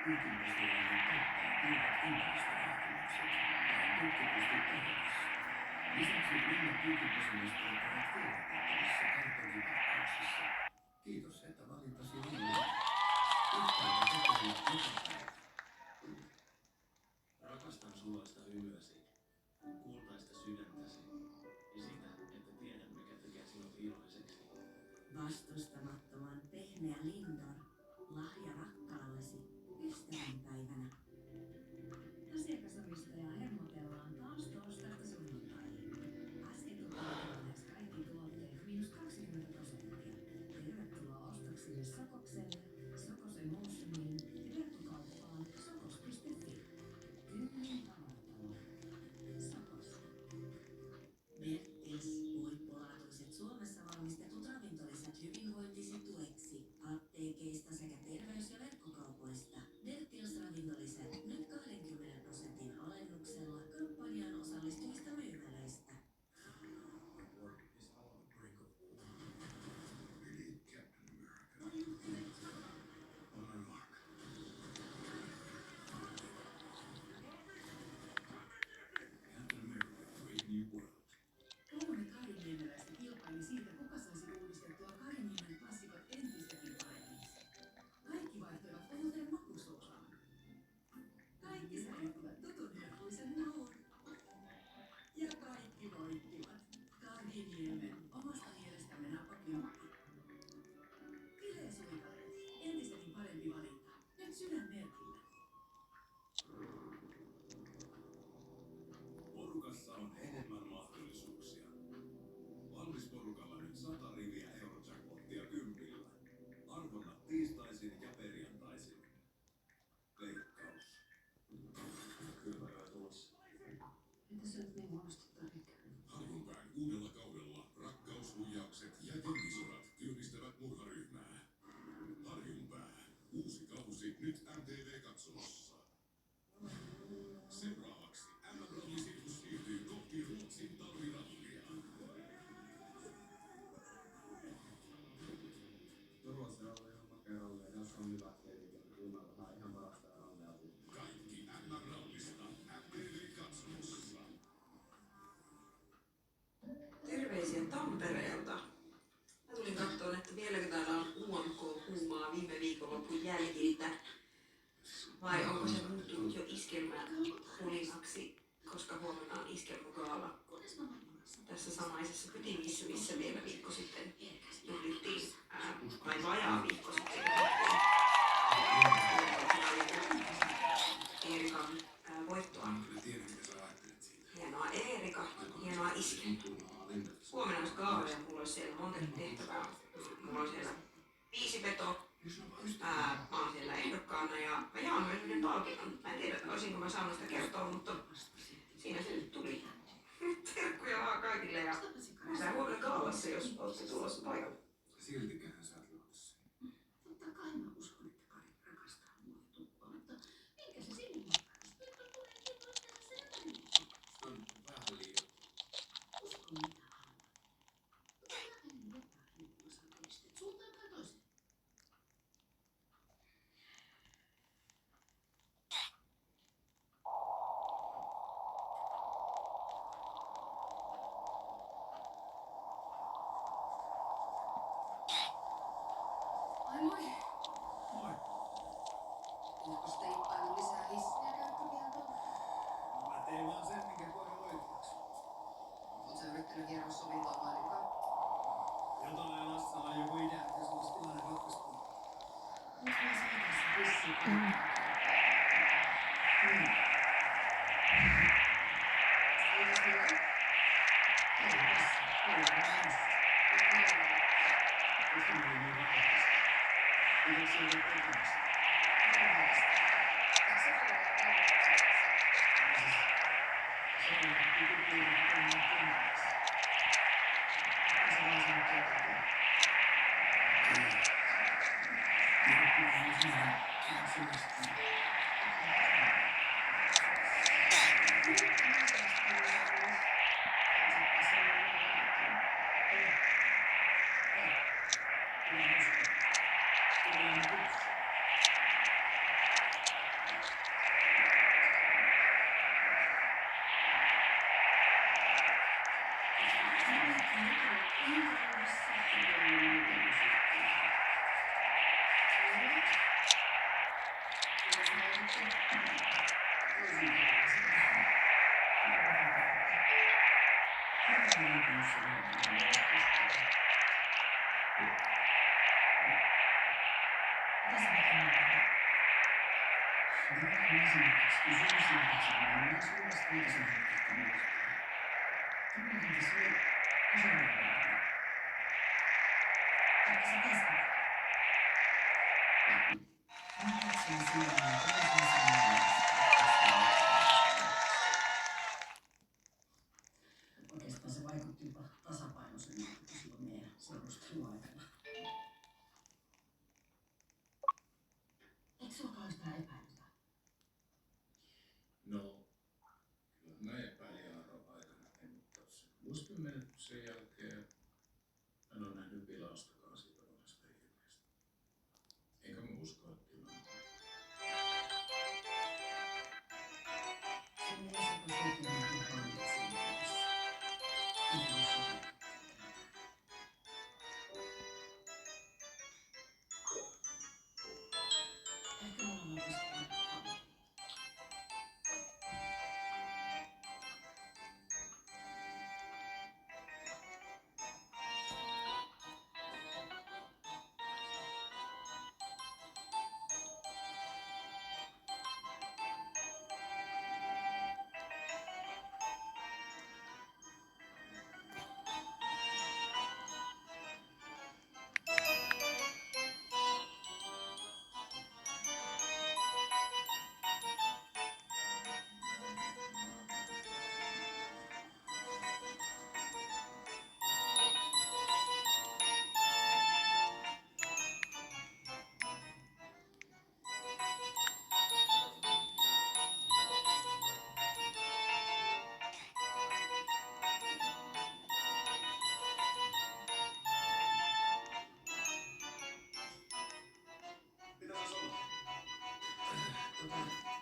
Pyykinpesuaineen tuotteet eivät ympäristövaatimukset, vaan tutkitusti tehokas. Lisäksi nämä pyykinpesunesteet ovat kierrätettävissä kartonkipakkauksissa. Kiitos, että valintasi Lindor. Puhtaita tekoja joka päivä. Rakastan suloista hymyäsi, kultaista sydäntäsi ja sitä, että tiedän mikä tekee sinut iloiseksi. Vastustamattoman pehmeä Lindor. Lahja rakkaallesi ystävänpäivänä. Asiakasomistajaa hemmotellaan taas torstaista sunnuntaihin. Asketuotteilla lähes kaikki tuotteet -20%. Tervetuloa ostoksille Sokokselle, Sokos Emotioniin ja verkkokauppaan sokos.fi. 10 tavaratalo. Sokos. Mertils. Huippulaatuiset Suomessa valmistetut ravintolisät hyvinvointisi tueksi. Apteekeista sekä terveys- ja verkkokaupoista. Mertils ravintolisät nyt 20% alennuksella kampanjaan osallistuvista myymälöistä. Work is on the brink of war. We need Captain America. On our mark. Captain America, brave new world. 3 kariniemeläistä kilpaili siitä, kuka saisi uudistettua Kariniemen klassikot entistäkin paremmiksi. Kaikki vaihtoivat oluteen makusuolaan. Kaikki säilyttivät tutun herkuisen maun. Ja kaikki voittivat. Kariniemen, omasta mielestämme napakymppi. Filesuikaleet, entistäkin parempi valinta. Nyt sydänmerkillä. Porukassa on enemmän mahdollisuuksia. Valmisporukalla nyt 100 riviä Eurojackpottia kympillä. Arvonnat tiistaisin ja perjantaisin. Veikkaus. Kylmä yö tulossa. Entä sä oot niin huonosti tarvikkaan? Harjunpään uudella kaudella rakkaushuijaukset ja jengisodat työllistävät murharyhmää. Harjunpää. Uusi kausi nyt MTV-katsomossa. Seuraavaksi MM-rallisirkus siirtyy kohti Ruotsin talvirallia. Turussa on ihan makea ralli, ja jos on hyvät keitit, niin Jumala ihan parasta rallia. Kaikki MM-rallista MTV-katsomossa. Terveisiä Tampereelta. Mä tulin katsomaan, että vieläkö täällä on UMK-kuumaa viime viikonlopun jäljiltä. Vai onko se muuttunut jo iskelmäkulinaksi, koska huomenna on iskelmägaala. Tässä samaisessa pytingissä, missä vielä viikko sitten juhlittiin, vai vajaa viikko sitten Eerikan voittoa. Mä tiedän, mitä sä ajattelet siitä. Hienoa Eerika, hienoa iskelmää. Huomenna olisi gaala ja mulla olisi siellä montakin tehtävää. Mulla on siellä 5 vetoa. Mä oon siellä ehdokkaana ja mä jaan myös yhden palkinnon. Mä en tiedä, olisinko mä saanut sitä kertoa, mutta siinä se nyt tuli. Terkkuja vaan kaikille ja sä huomenna gaalassa, jos ootte tulossa paikalle. Siltikähän sä oot luotossa. Totta kai mä uskon, että Kari rakastaa mua tuppaa, mutta minkä se sinun rakkaus? Nyt on kuitenkin voisi tehdä sen jotain. Se on vähän liian. Usko mitä haluat. Mutta mä en jotain, niin kun mä saan esteet suuntaan tai toiseen. Ai moi! Moi. Onko sitten ippailu lisää hissiä käyttökieltoon? No mä tein vaan sen, minkä koin oikeaksi. Oot sä yrittänyt hieroa sovintoa Mainikaan? Jotain Lassa on joku idea, että se olisi tilanne ratkaistu. Nyt mä saan tässä hissiä. Oikeastaan se vaikutti jopa tasapainoisemmalta kuin silloin meidän seurusteluaikana. Eikö sulla yhtään epäilytä? No, kyllä mä epäilin Aaron aikana, mutta se vuosikymmenen sen jälkeen en ole nähnyt vilaustakaan siitä vanhasta ilmeestä. Enkä mä usko, että tilanne. Se on esitys oikein hallitsijan kanssa. Eikä ole sopittu. Ehkä mulla on oikeastaan paljon. Mitä sä sanot?